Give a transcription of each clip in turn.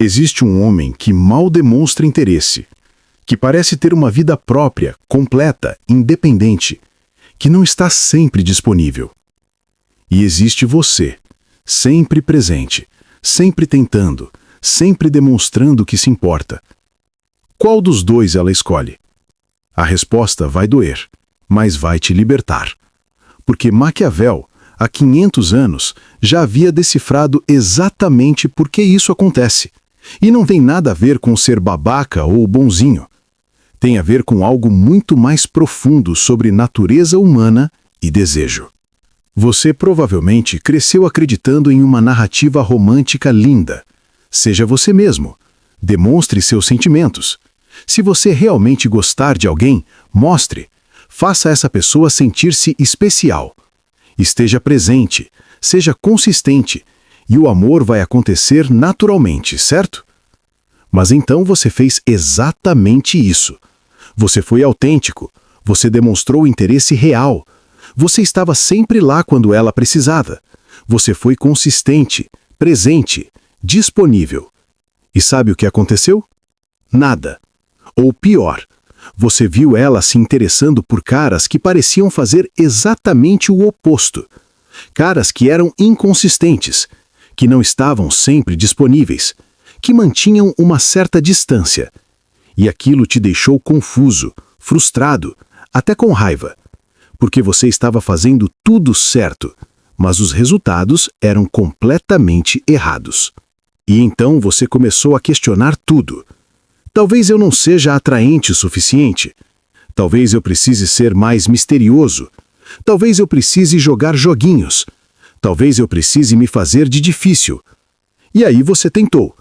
Existe um homem que mal demonstra interesse, que parece ter uma vida própria, completa, independente, que não está sempre disponível. E existe você, sempre presente, sempre tentando, sempre demonstrando que se importa. Qual dos dois ela escolhe? A resposta vai doer, mas vai te libertar. Porque Maquiavel, há 500 anos, já havia decifrado exatamente por que isso acontece. E não tem nada a ver com ser babaca ou bonzinho. Tem a ver com algo muito mais profundo sobre natureza humana e desejo. Você provavelmente cresceu acreditando em uma narrativa romântica linda. Seja você mesmo. Demonstre seus sentimentos. Se você realmente gostar de alguém, mostre. Faça essa pessoa sentir-se especial. Esteja presente. Seja consistente. E o amor vai acontecer naturalmente, certo? Mas então você fez exatamente isso. Você foi autêntico. Você demonstrou interesse real. Você estava sempre lá quando ela precisava. Você foi consistente, presente, disponível. E sabe o que aconteceu? Nada. Ou pior, você viu ela se interessando por caras que pareciam fazer exatamente o oposto. Caras que eram inconsistentes, que não estavam sempre disponíveis, que mantinham uma certa distância. E aquilo te deixou confuso, frustrado, até com raiva, porque você estava fazendo tudo certo, mas os resultados eram completamente errados. E então você começou a questionar tudo. Talvez eu não seja atraente o suficiente. Talvez eu precise ser mais misterioso. Talvez eu precise jogar joguinhos. Talvez eu precise me fazer de difícil. E aí você tentou.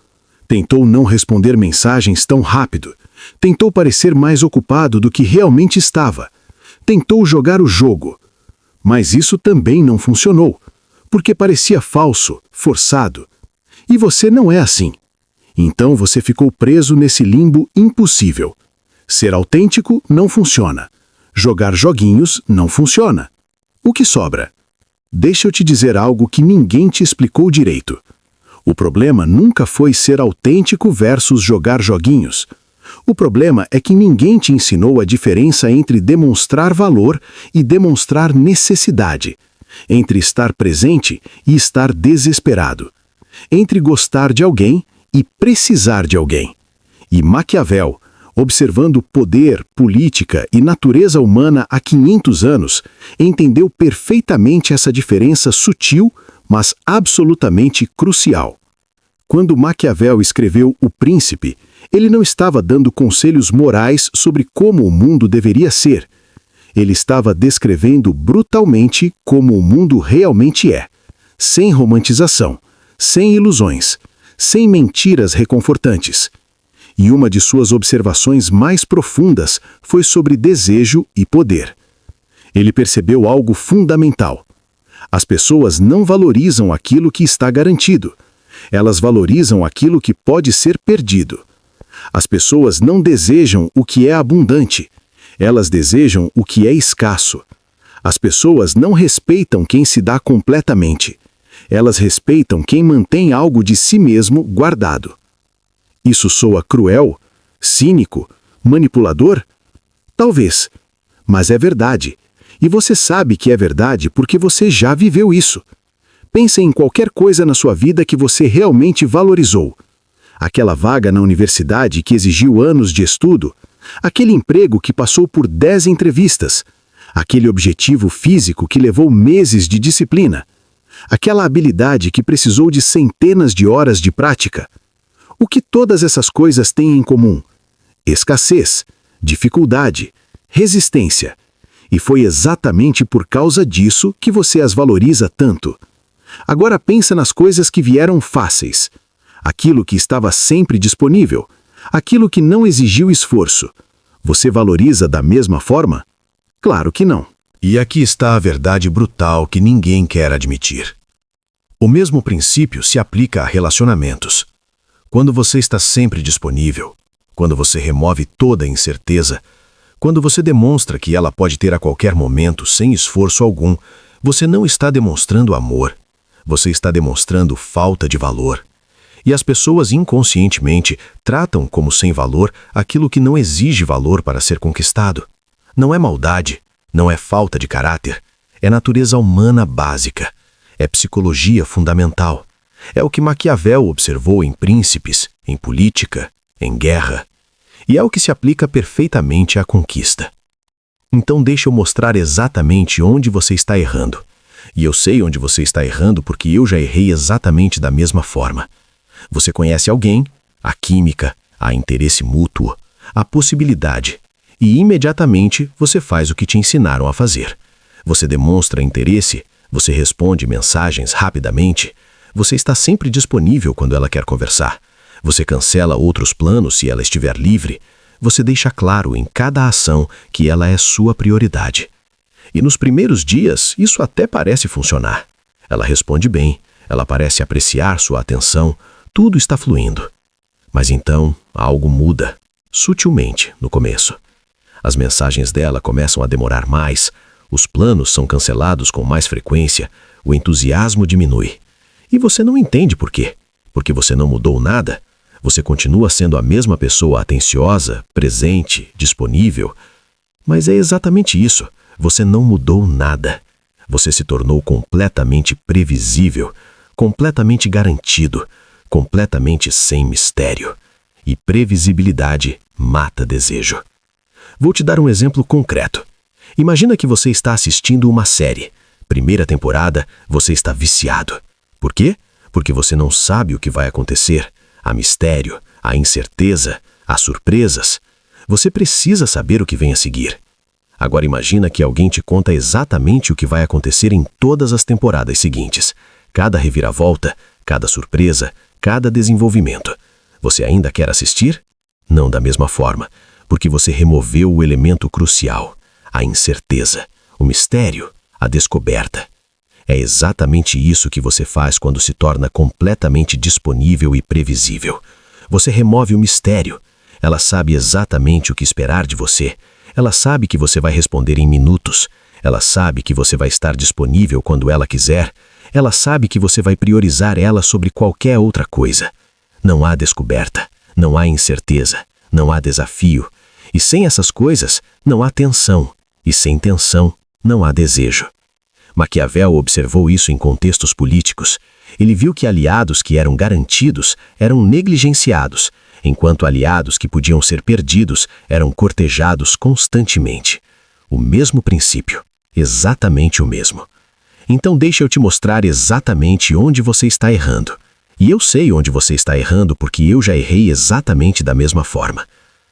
Tentou não responder mensagens tão rápido. Tentou parecer mais ocupado do que realmente estava. Tentou jogar o jogo. Mas isso também não funcionou, porque parecia falso, forçado. E você não é assim. Então você ficou preso nesse limbo impossível. Ser autêntico não funciona. Jogar joguinhos não funciona. O que sobra? Deixa eu te dizer algo que ninguém te explicou direito. O problema nunca foi ser autêntico versus jogar joguinhos. O problema é que ninguém te ensinou a diferença entre demonstrar valor e demonstrar necessidade, entre estar presente e estar desesperado, entre gostar de alguém e precisar de alguém. E Maquiavel, observando poder, política e natureza humana há 500 anos, entendeu perfeitamente essa diferença sutil, mas absolutamente crucial. Quando Maquiavel escreveu O Príncipe, ele não estava dando conselhos morais sobre como o mundo deveria ser. Ele estava descrevendo brutalmente como o mundo realmente é, sem romantização, sem ilusões, sem mentiras reconfortantes. E uma de suas observações mais profundas foi sobre desejo e poder. Ele percebeu algo fundamental. As pessoas não valorizam aquilo que está garantido. Elas valorizam aquilo que pode ser perdido. As pessoas não desejam o que é abundante. Elas desejam o que é escasso. As pessoas não respeitam quem se dá completamente. Elas respeitam quem mantém algo de si mesmo guardado. Isso soa cruel, cínico, manipulador? Talvez. Mas é verdade. E você sabe que é verdade porque você já viveu isso. Pense em qualquer coisa na sua vida que você realmente valorizou. Aquela vaga na universidade que exigiu anos de estudo, aquele emprego que passou por 10 entrevistas, aquele objetivo físico que levou meses de disciplina, aquela habilidade que precisou de centenas de horas de prática. O que todas essas coisas têm em comum? Escassez, dificuldade, resistência. E foi exatamente por causa disso que você as valoriza tanto. Agora pensa nas coisas que vieram fáceis. Aquilo que estava sempre disponível. Aquilo que não exigiu esforço. Você valoriza da mesma forma? Claro que não. E aqui está a verdade brutal que ninguém quer admitir. O mesmo princípio se aplica a relacionamentos. Quando você está sempre disponível, quando você remove toda a incerteza, quando você demonstra que ela pode ter a qualquer momento sem esforço algum, você não está demonstrando amor. Você está demonstrando falta de valor. E as pessoas inconscientemente tratam como sem valor aquilo que não exige valor para ser conquistado. Não é maldade, não é falta de caráter, é natureza humana básica, é psicologia fundamental. É o que Maquiavel observou em príncipes, em política, em guerra. E é o que se aplica perfeitamente à conquista. Então deixa eu mostrar exatamente onde você está errando. E eu sei onde você está errando porque eu já errei exatamente da mesma forma. Você conhece alguém, a química, a interesse mútuo, a possibilidade, e imediatamente você faz o que te ensinaram a fazer. Você demonstra interesse, você responde mensagens rapidamente, você está sempre disponível quando ela quer conversar, você cancela outros planos se ela estiver livre, você deixa claro em cada ação que ela é sua prioridade. E nos primeiros dias, isso até parece funcionar. Ela responde bem, ela parece apreciar sua atenção, tudo está fluindo. Mas então, algo muda, sutilmente, no começo. As mensagens dela começam a demorar mais, os planos são cancelados com mais frequência, o entusiasmo diminui. E você não entende por quê. Porque você não mudou nada. Você continua sendo a mesma pessoa atenciosa, presente, disponível. Mas é exatamente isso. Você não mudou nada. Você se tornou completamente previsível, completamente garantido, completamente sem mistério. E previsibilidade mata desejo. Vou te dar um exemplo concreto. Imagina que você está assistindo uma série. Primeira temporada, você está viciado. Por quê? Porque você não sabe o que vai acontecer. Há mistério, há incerteza, há surpresas. Você precisa saber o que vem a seguir. Agora imagina que alguém te conta exatamente o que vai acontecer em todas as temporadas seguintes. Cada reviravolta, cada surpresa, cada desenvolvimento. Você ainda quer assistir? Não da mesma forma, porque você removeu o elemento crucial, a incerteza, o mistério, a descoberta. É exatamente isso que você faz quando se torna completamente disponível e previsível. Você remove o mistério. Ela sabe exatamente o que esperar de você. Ela sabe que você vai responder em minutos. Ela sabe que você vai estar disponível quando ela quiser. Ela sabe que você vai priorizar ela sobre qualquer outra coisa. Não há descoberta, não há incerteza, não há desafio. E sem essas coisas, não há tensão. E sem tensão, não há desejo. Maquiavel observou isso em contextos políticos. Ele viu que aliados que eram garantidos eram negligenciados, enquanto aliados que podiam ser perdidos eram cortejados constantemente. O mesmo princípio, exatamente o mesmo. Então deixa eu te mostrar exatamente onde você está errando. E eu sei onde você está errando porque eu já errei exatamente da mesma forma.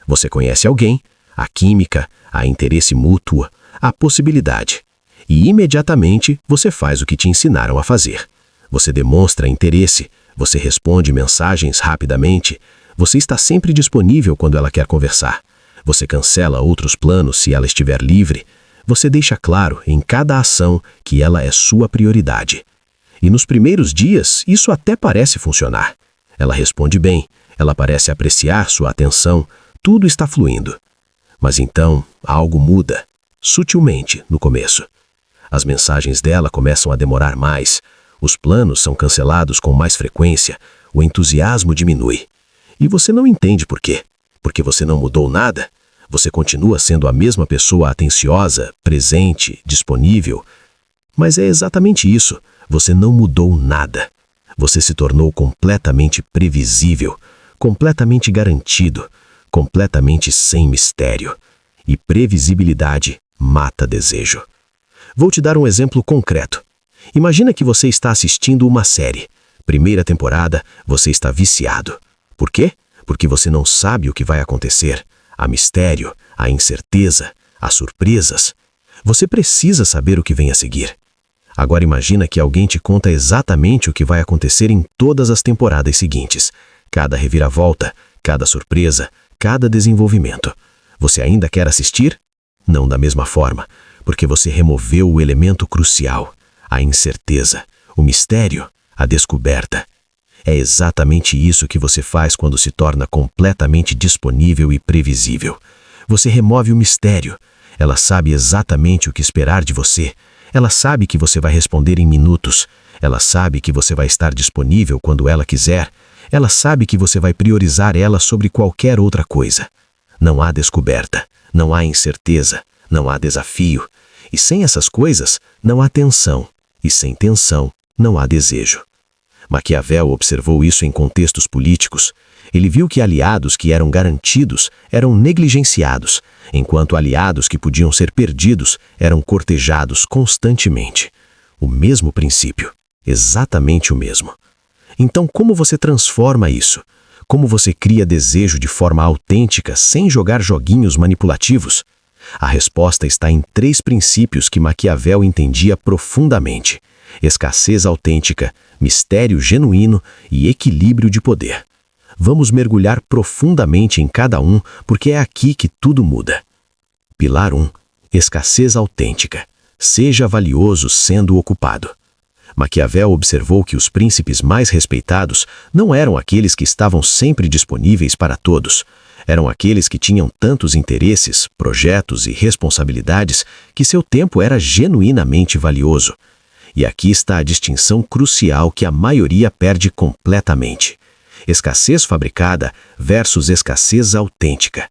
Você conhece alguém, a química, a interesse mútuo, a possibilidade. E imediatamente você faz o que te ensinaram a fazer. Você demonstra interesse, você responde mensagens rapidamente, você está sempre disponível quando ela quer conversar. Você cancela outros planos se ela estiver livre. Você deixa claro em cada ação que ela é sua prioridade. E nos primeiros dias, isso até parece funcionar. Ela responde bem, ela parece apreciar sua atenção, tudo está fluindo. Mas então, algo muda, sutilmente, no começo. As mensagens dela começam a demorar mais, os planos são cancelados com mais frequência, o entusiasmo diminui. E você não entende por quê. Porque você não mudou nada. Você continua sendo a mesma pessoa atenciosa, presente, disponível. Mas é exatamente isso. Você não mudou nada. Você se tornou completamente previsível, completamente garantido, completamente sem mistério. E previsibilidade mata desejo. Vou te dar um exemplo concreto. Imagina que você está assistindo uma série. Primeira temporada, você está viciado. Por quê? Porque você não sabe o que vai acontecer. Há mistério, há incerteza, há surpresas. Você precisa saber o que vem a seguir. Agora imagina que alguém te conta exatamente o que vai acontecer em todas as temporadas seguintes. Cada reviravolta, cada surpresa, cada desenvolvimento. Você ainda quer assistir? Não da mesma forma, porque você removeu o elemento crucial, a incerteza, o mistério, a descoberta. É exatamente isso que você faz quando se torna completamente disponível e previsível. Você remove o mistério. Ela sabe exatamente o que esperar de você. Ela sabe que você vai responder em minutos. Ela sabe que você vai estar disponível quando ela quiser. Ela sabe que você vai priorizar ela sobre qualquer outra coisa. Não há descoberta, não há incerteza, não há desafio. E sem essas coisas, não há tensão. E sem tensão, não há desejo. Maquiavel observou isso em contextos políticos. Ele viu que aliados que eram garantidos eram negligenciados, enquanto aliados que podiam ser perdidos eram cortejados constantemente. O mesmo princípio, exatamente o mesmo. Então, como você transforma isso? Como você cria desejo de forma autêntica sem jogar joguinhos manipulativos? A resposta está em 3 princípios que Maquiavel entendia profundamente: escassez autêntica, mistério genuíno e equilíbrio de poder. Vamos mergulhar profundamente em cada um, porque é aqui que tudo muda. Pilar 1. Escassez autêntica. Seja valioso sendo ocupado. Maquiavel observou que os príncipes mais respeitados não eram aqueles que estavam sempre disponíveis para todos. Eram aqueles que tinham tantos interesses, projetos e responsabilidades que seu tempo era genuinamente valioso. E aqui está a distinção crucial que a maioria perde completamente. Escassez fabricada versus escassez autêntica.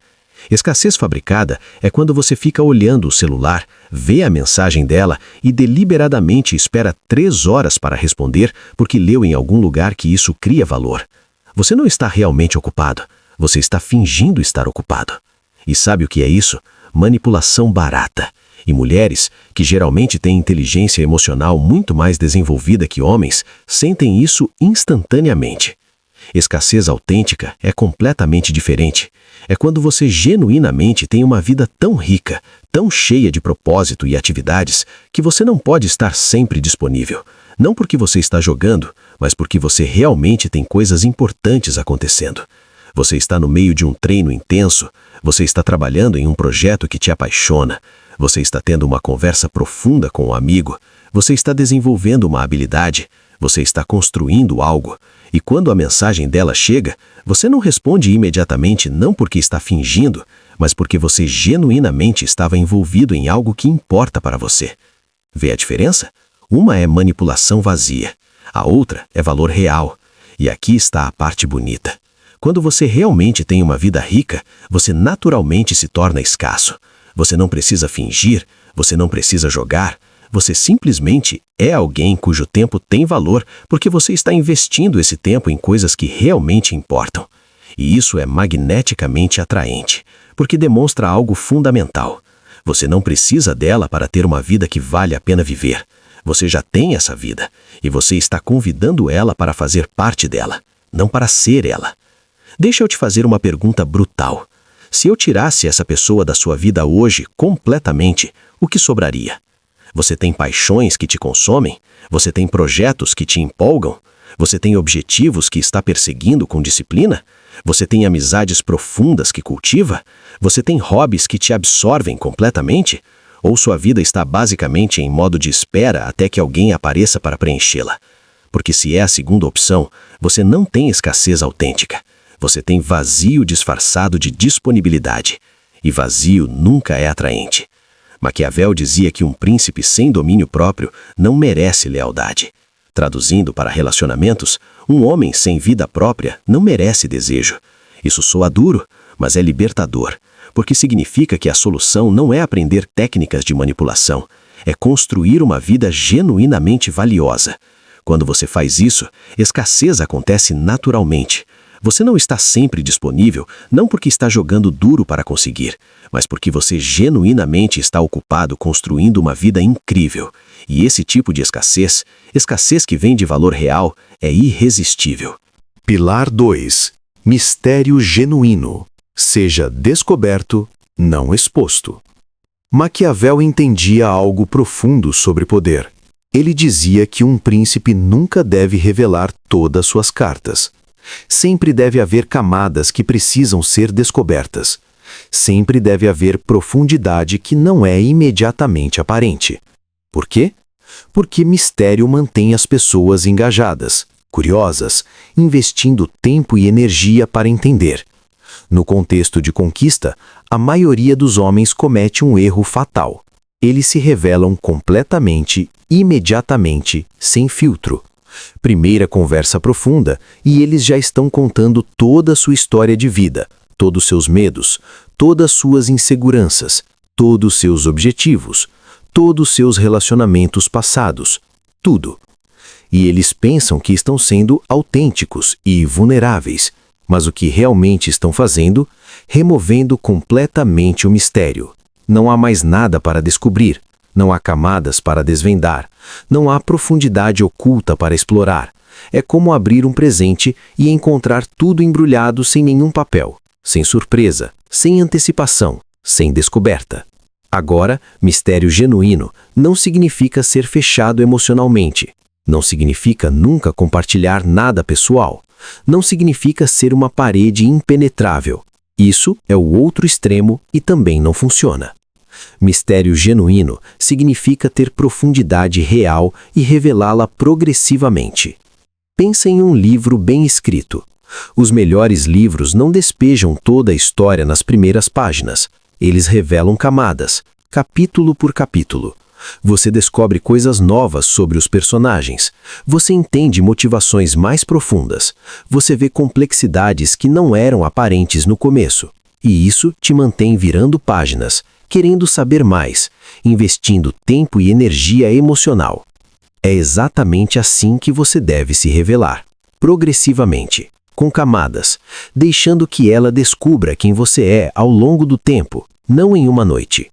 Escassez fabricada é quando você fica olhando o celular, vê a mensagem dela e deliberadamente espera 3 horas para responder porque leu em algum lugar que isso cria valor. Você não está realmente ocupado, você está fingindo estar ocupado. E sabe o que é isso? Manipulação barata. E mulheres, que geralmente têm inteligência emocional muito mais desenvolvida que homens, sentem isso instantaneamente. Escassez autêntica é completamente diferente. É quando você genuinamente tem uma vida tão rica, tão cheia de propósito e atividades, que você não pode estar sempre disponível. Não porque você está jogando, mas porque você realmente tem coisas importantes acontecendo. Você está no meio de um treino intenso, você está trabalhando em um projeto que te apaixona, você está tendo uma conversa profunda com um amigo, você está desenvolvendo uma habilidade, você está construindo algo. E quando a mensagem dela chega, você não responde imediatamente não porque está fingindo, mas porque você genuinamente estava envolvido em algo que importa para você. Vê a diferença? Uma é manipulação vazia, a outra é valor real. E aqui está a parte bonita. Quando você realmente tem uma vida rica, você naturalmente se torna escasso. Você não precisa fingir, você não precisa jogar. Você simplesmente é alguém cujo tempo tem valor porque você está investindo esse tempo em coisas que realmente importam. E isso é magneticamente atraente, porque demonstra algo fundamental. Você não precisa dela para ter uma vida que vale a pena viver. Você já tem essa vida, e você está convidando ela para fazer parte dela, não para ser ela. Deixa eu te fazer uma pergunta brutal. Se eu tirasse essa pessoa da sua vida hoje completamente, o que sobraria? Você tem paixões que te consomem? Você tem projetos que te empolgam? Você tem objetivos que está perseguindo com disciplina? Você tem amizades profundas que cultiva? Você tem hobbies que te absorvem completamente? Ou sua vida está basicamente em modo de espera até que alguém apareça para preenchê-la? Porque se é a segunda opção, você não tem escassez autêntica. Você tem vazio disfarçado de disponibilidade. E vazio nunca é atraente. Maquiavel dizia que um príncipe sem domínio próprio não merece lealdade. Traduzindo para relacionamentos, um homem sem vida própria não merece desejo. Isso soa duro, mas é libertador, porque significa que a solução não é aprender técnicas de manipulação, é construir uma vida genuinamente valiosa. Quando você faz isso, escassez acontece naturalmente. Você não está sempre disponível, não porque está jogando duro para conseguir, mas porque você genuinamente está ocupado construindo uma vida incrível. E esse tipo de escassez, escassez que vem de valor real, é irresistível. Pilar 2. Mistério genuíno. Seja descoberto, não exposto. Maquiavel entendia algo profundo sobre poder. Ele dizia que um príncipe nunca deve revelar todas suas cartas. Sempre deve haver camadas que precisam ser descobertas. Sempre deve haver profundidade que não é imediatamente aparente. Por quê? Porque mistério mantém as pessoas engajadas, curiosas, investindo tempo e energia para entender. No contexto de conquista, a maioria dos homens comete um erro fatal. Eles se revelam completamente, imediatamente, sem filtro. Primeira conversa profunda, e eles já estão contando toda a sua história de vida, todos os seus medos, todas as suas inseguranças, todos os seus objetivos, todos os seus relacionamentos passados, tudo. E eles pensam que estão sendo autênticos e vulneráveis, mas o que realmente estão fazendo? Removendo completamente o mistério. Não há mais nada para descobrir, não há camadas para desvendar, não há profundidade oculta para explorar. É como abrir um presente e encontrar tudo embrulhado sem nenhum papel, sem surpresa, sem antecipação, sem descoberta. Agora, mistério genuíno não significa ser fechado emocionalmente. Não significa nunca compartilhar nada pessoal. Não significa ser uma parede impenetrável. Isso é o outro extremo e também não funciona. Mistério genuíno significa ter profundidade real e revelá-la progressivamente. Pensa em um livro bem escrito. Os melhores livros não despejam toda a história nas primeiras páginas. Eles revelam camadas, capítulo por capítulo. Você descobre coisas novas sobre os personagens. Você entende motivações mais profundas. Você vê complexidades que não eram aparentes no começo. E isso te mantém virando páginas, querendo saber mais, investindo tempo e energia emocional. É exatamente assim que você deve se revelar, progressivamente, com camadas, deixando que ela descubra quem você é ao longo do tempo, não em uma noite.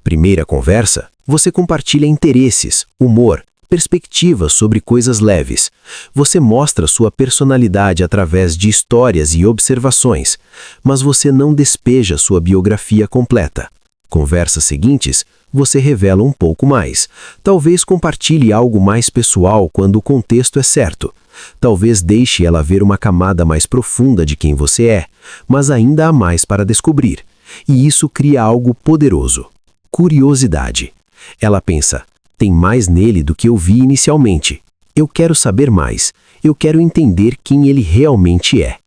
Primeira conversa, você compartilha interesses, humor, perspectivas sobre coisas leves. Você mostra sua personalidade através de histórias e observações, mas você não despeja sua biografia completa. Conversas seguintes, você revela um pouco mais. Talvez compartilhe algo mais pessoal quando o contexto é certo. Talvez deixe ela ver uma camada mais profunda de quem você é, mas ainda há mais para descobrir. E isso cria algo poderoso. Curiosidade. Ela pensa, tem mais nele do que eu vi inicialmente. Eu quero saber mais. Eu quero entender quem ele realmente é.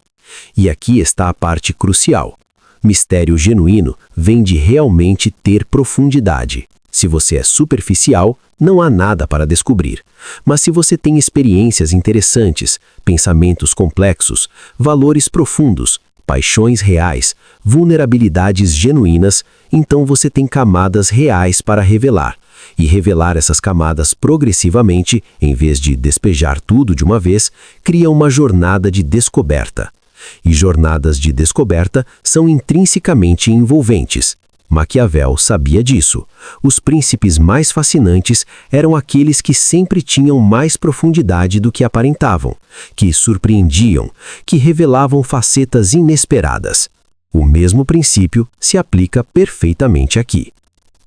E aqui está a parte crucial. Mistério genuíno vem de realmente ter profundidade. Se você é superficial, não há nada para descobrir. Mas se você tem experiências interessantes, pensamentos complexos, valores profundos, paixões reais, vulnerabilidades genuínas, então você tem camadas reais para revelar. E revelar essas camadas progressivamente, em vez de despejar tudo de uma vez, cria uma jornada de descoberta. E jornadas de descoberta são intrinsecamente envolventes. Maquiavel sabia disso. Os príncipes mais fascinantes eram aqueles que sempre tinham mais profundidade do que aparentavam, que surpreendiam, que revelavam facetas inesperadas. O mesmo princípio se aplica perfeitamente aqui.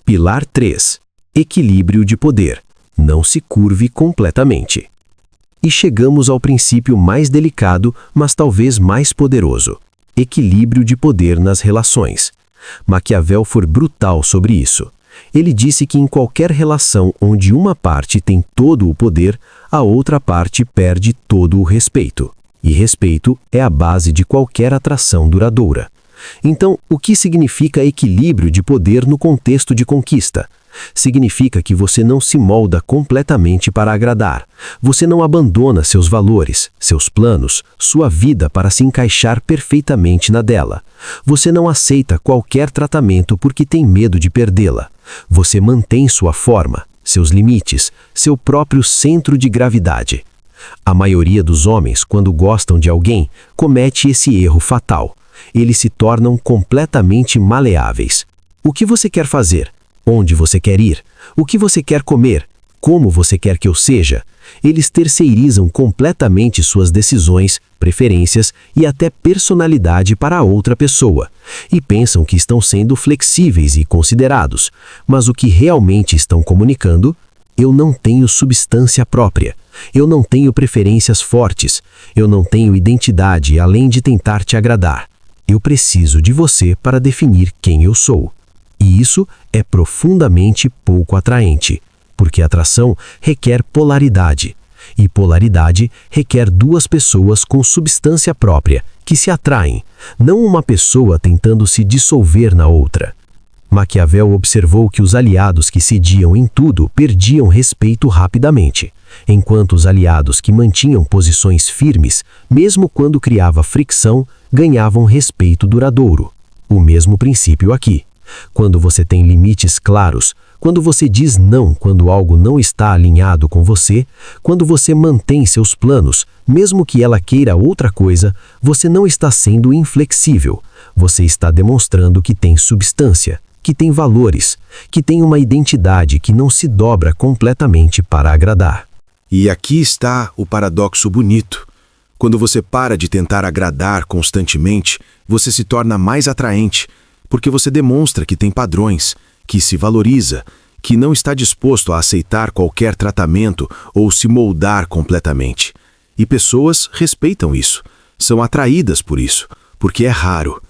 Pilar 3. Equilíbrio de poder. Não se curve completamente. E chegamos ao princípio mais delicado, mas talvez mais poderoso. Equilíbrio de poder nas relações. Maquiavel foi brutal sobre isso. Ele disse que em qualquer relação onde uma parte tem todo o poder, a outra parte perde todo o respeito. E respeito é a base de qualquer atração duradoura. Então, o que significa equilíbrio de poder no contexto de conquista? Significa que você não se molda completamente para agradar. Você não abandona seus valores, seus planos, sua vida para se encaixar perfeitamente na dela. Você não aceita qualquer tratamento porque tem medo de perdê-la. Você mantém sua forma, seus limites, seu próprio centro de gravidade. A maioria dos homens, quando gostam de alguém, comete esse erro fatal. Eles se tornam completamente maleáveis. O que você quer fazer? Onde você quer ir? O que você quer comer? Como você quer que eu seja? Eles terceirizam completamente suas decisões, preferências e até personalidade para a outra pessoa. E pensam que estão sendo flexíveis e considerados. Mas o que realmente estão comunicando? Eu não tenho substância própria. Eu não tenho preferências fortes. Eu não tenho identidade além de tentar te agradar. Eu preciso de você para definir quem eu sou. E isso é profundamente pouco atraente, porque atração requer polaridade, e polaridade requer duas pessoas com substância própria, que se atraem, não uma pessoa tentando se dissolver na outra. Maquiavel observou que os aliados que cediam em tudo perdiam respeito rapidamente. enquanto os aliados que mantinham posições firmes, mesmo quando criava fricção, ganhavam respeito duradouro. O mesmo princípio aqui. Quando você tem limites claros, quando você diz não quando algo não está alinhado com você, quando você mantém seus planos, mesmo que ela queira outra coisa, você não está sendo inflexível. Você está demonstrando que tem substância, que tem valores, que tem uma identidade que não se dobra completamente para agradar. E aqui está o paradoxo bonito. Quando você para de tentar agradar constantemente, você se torna mais atraente, porque você demonstra que tem padrões, que se valoriza, que não está disposto a aceitar qualquer tratamento ou se moldar completamente. E pessoas respeitam isso, são atraídas por isso, porque é raro.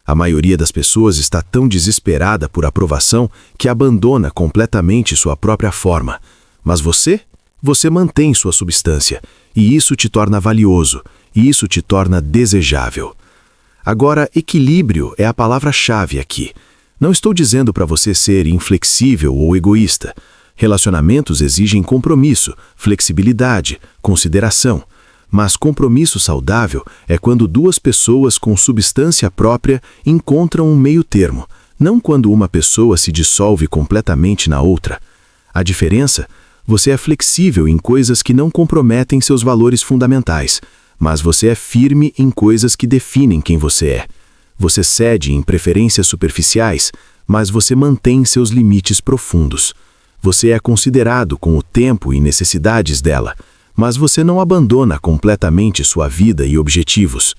A maioria das pessoas está tão desesperada por aprovação que abandona completamente sua própria forma. Mas você mantém sua substância, e isso te torna valioso, e isso te torna desejável. Agora, equilíbrio é a palavra-chave aqui. Não estou dizendo para você ser inflexível ou egoísta. Relacionamentos exigem compromisso, flexibilidade, consideração. Mas compromisso saudável é quando duas pessoas com substância própria encontram um meio termo, não quando uma pessoa se dissolve completamente na outra. A diferença? Você é flexível em coisas que não comprometem seus valores fundamentais, mas você é firme em coisas que definem quem você é. Você cede em preferências superficiais, mas você mantém seus limites profundos. Você é considerado com o tempo e necessidades dela, mas você não abandona completamente sua vida e objetivos.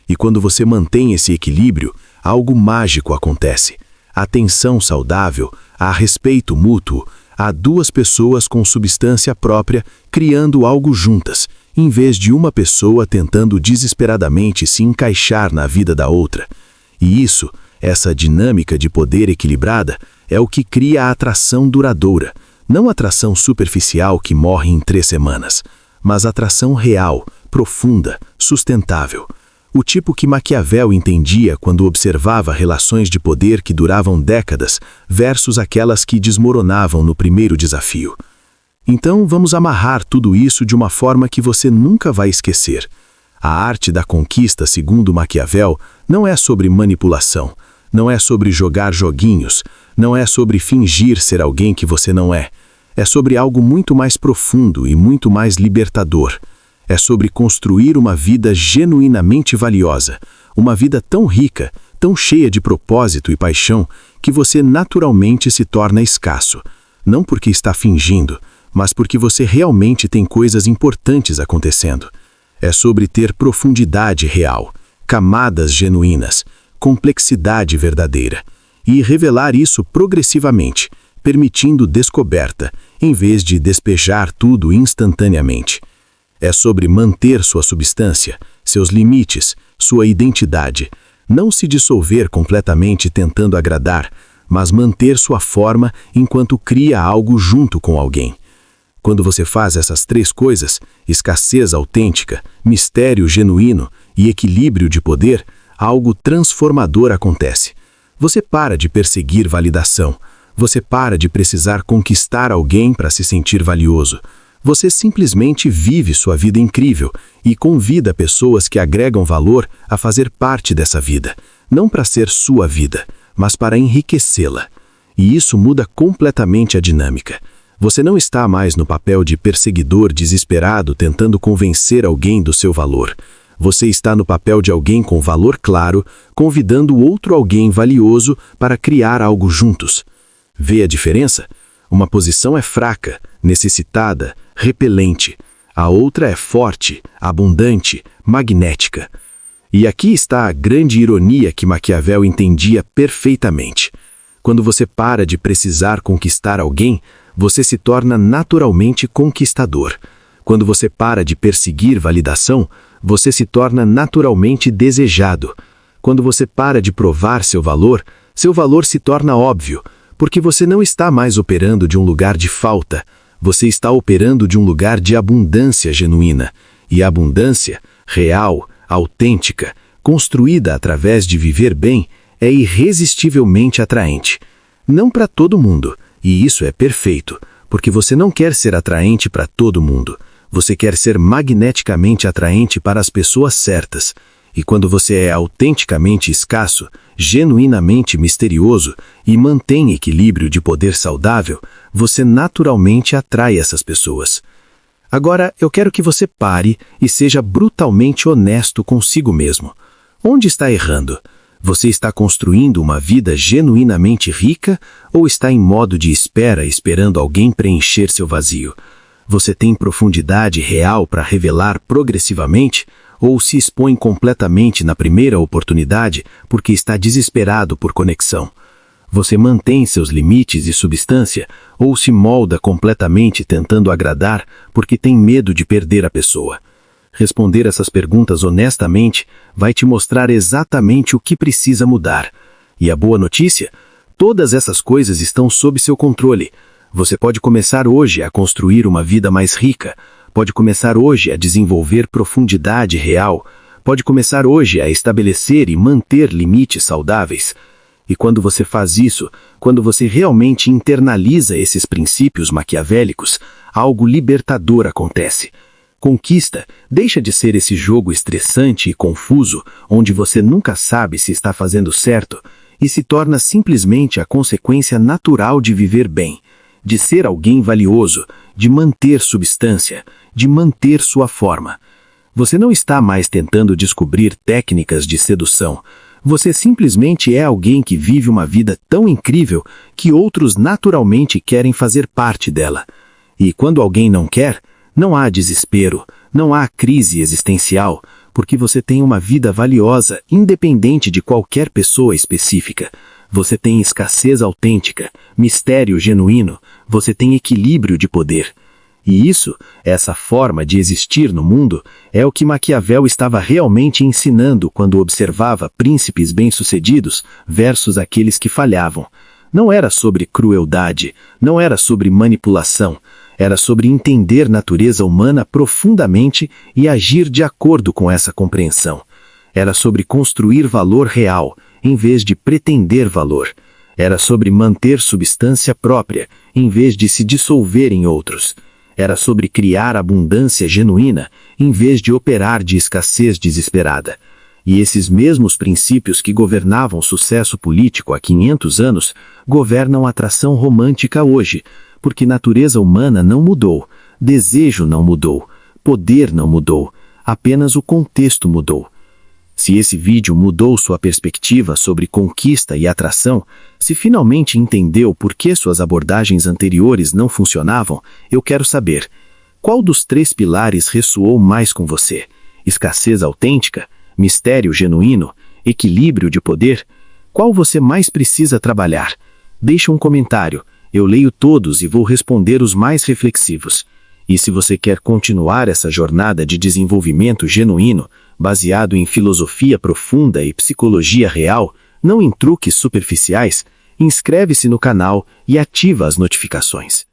E quando você mantém esse equilíbrio, algo mágico acontece. Há tensão saudável, há respeito mútuo, há duas pessoas com substância própria criando algo juntas, em vez de uma pessoa tentando desesperadamente se encaixar na vida da outra. E isso, essa dinâmica de poder equilibrada, é o que cria a atração duradoura, não atração superficial que morre em 3 semanas, mas atração real, profunda, sustentável. O tipo que Maquiavel entendia quando observava relações de poder que duravam décadas versus aquelas que desmoronavam no primeiro desafio. Então vamos amarrar tudo isso de uma forma que você nunca vai esquecer. A arte da conquista, segundo Maquiavel, não é sobre manipulação, não é sobre jogar joguinhos, não é sobre fingir ser alguém que você não é. É sobre algo muito mais profundo e muito mais libertador. É sobre construir uma vida genuinamente valiosa, uma vida tão rica, tão cheia de propósito e paixão, que você naturalmente se torna escasso. Não porque está fingindo, mas porque você realmente tem coisas importantes acontecendo. É sobre ter profundidade real, camadas genuínas, complexidade verdadeira, e revelar isso progressivamente, permitindo descoberta, em vez de despejar tudo instantaneamente. É sobre manter sua substância, seus limites, sua identidade, não se dissolver completamente tentando agradar, mas manter sua forma enquanto cria algo junto com alguém. Quando você faz essas 3 coisas, escassez autêntica, mistério genuíno e equilíbrio de poder, algo transformador acontece. Você para de perseguir validação. Você para de precisar conquistar alguém para se sentir valioso. Você simplesmente vive sua vida incrível e convida pessoas que agregam valor a fazer parte dessa vida, não para ser sua vida, mas para enriquecê-la. E isso muda completamente a dinâmica. Você não está mais no papel de perseguidor desesperado tentando convencer alguém do seu valor. Você está no papel de alguém com valor claro, convidando outro alguém valioso para criar algo juntos. Vê a diferença? Uma posição é fraca, necessitada, repelente. A outra é forte, abundante, magnética. E aqui está a grande ironia que Maquiavel entendia perfeitamente. Quando você para de precisar conquistar alguém, você se torna naturalmente conquistador. Quando você para de perseguir validação, você se torna naturalmente desejado. Quando você para de provar seu valor se torna óbvio, porque você não está mais operando de um lugar de falta, você está operando de um lugar de abundância genuína. E a abundância, real, autêntica, construída através de viver bem, é irresistivelmente atraente. Não para todo mundo, e isso é perfeito, porque você não quer ser atraente para todo mundo. Você quer ser magneticamente atraente para as pessoas certas. E quando você é autenticamente escasso, genuinamente misterioso e mantém equilíbrio de poder saudável, você naturalmente atrai essas pessoas. Agora, eu quero que você pare e seja brutalmente honesto consigo mesmo. Onde está errando? Você está construindo uma vida genuinamente rica ou está em modo de espera esperando alguém preencher seu vazio? Você tem profundidade real para revelar progressivamente ou se expõe completamente na primeira oportunidade porque está desesperado por conexão? Você mantém seus limites e substância ou se molda completamente tentando agradar porque tem medo de perder a pessoa? Responder essas perguntas honestamente vai te mostrar exatamente o que precisa mudar. E a boa notícia? Todas essas coisas estão sob seu controle. Você pode começar hoje a construir uma vida mais rica, pode começar hoje a desenvolver profundidade real, pode começar hoje a estabelecer e manter limites saudáveis. E quando você faz isso, quando você realmente internaliza esses princípios maquiavélicos, algo libertador acontece. Conquista deixa de ser esse jogo estressante e confuso, onde você nunca sabe se está fazendo certo, e se torna simplesmente a consequência natural de viver bem, de ser alguém valioso, de manter substância, de manter sua forma. Você não está mais tentando descobrir técnicas de sedução. Você simplesmente é alguém que vive uma vida tão incrível que outros naturalmente querem fazer parte dela. E quando alguém não quer, não há desespero, não há crise existencial, porque você tem uma vida valiosa, independente de qualquer pessoa específica. Você tem escassez autêntica, mistério genuíno, você tem equilíbrio de poder. E isso, essa forma de existir no mundo, é o que Maquiavel estava realmente ensinando quando observava príncipes bem-sucedidos versus aqueles que falhavam. Não era sobre crueldade, não era sobre manipulação, era sobre entender natureza humana profundamente e agir de acordo com essa compreensão. Era sobre construir valor real, em vez de pretender valor. Era sobre manter substância própria, em vez de se dissolver em outros. Era sobre criar abundância genuína, em vez de operar de escassez desesperada. E esses mesmos princípios que governavam o sucesso político há 500 anos, governam a atração romântica hoje, porque natureza humana não mudou, desejo não mudou, poder não mudou, apenas o contexto mudou. Se esse vídeo mudou sua perspectiva sobre conquista e atração, se finalmente entendeu por que suas abordagens anteriores não funcionavam, eu quero saber, qual dos 3 pilares ressoou mais com você? Escassez autêntica? Mistério genuíno? Equilíbrio de poder? Qual você mais precisa trabalhar? Deixe um comentário, eu leio todos e vou responder os mais reflexivos. E se você quer continuar essa jornada de desenvolvimento genuíno, baseado em filosofia profunda e psicologia real, não em truques superficiais, inscreve-se no canal e ativa as notificações.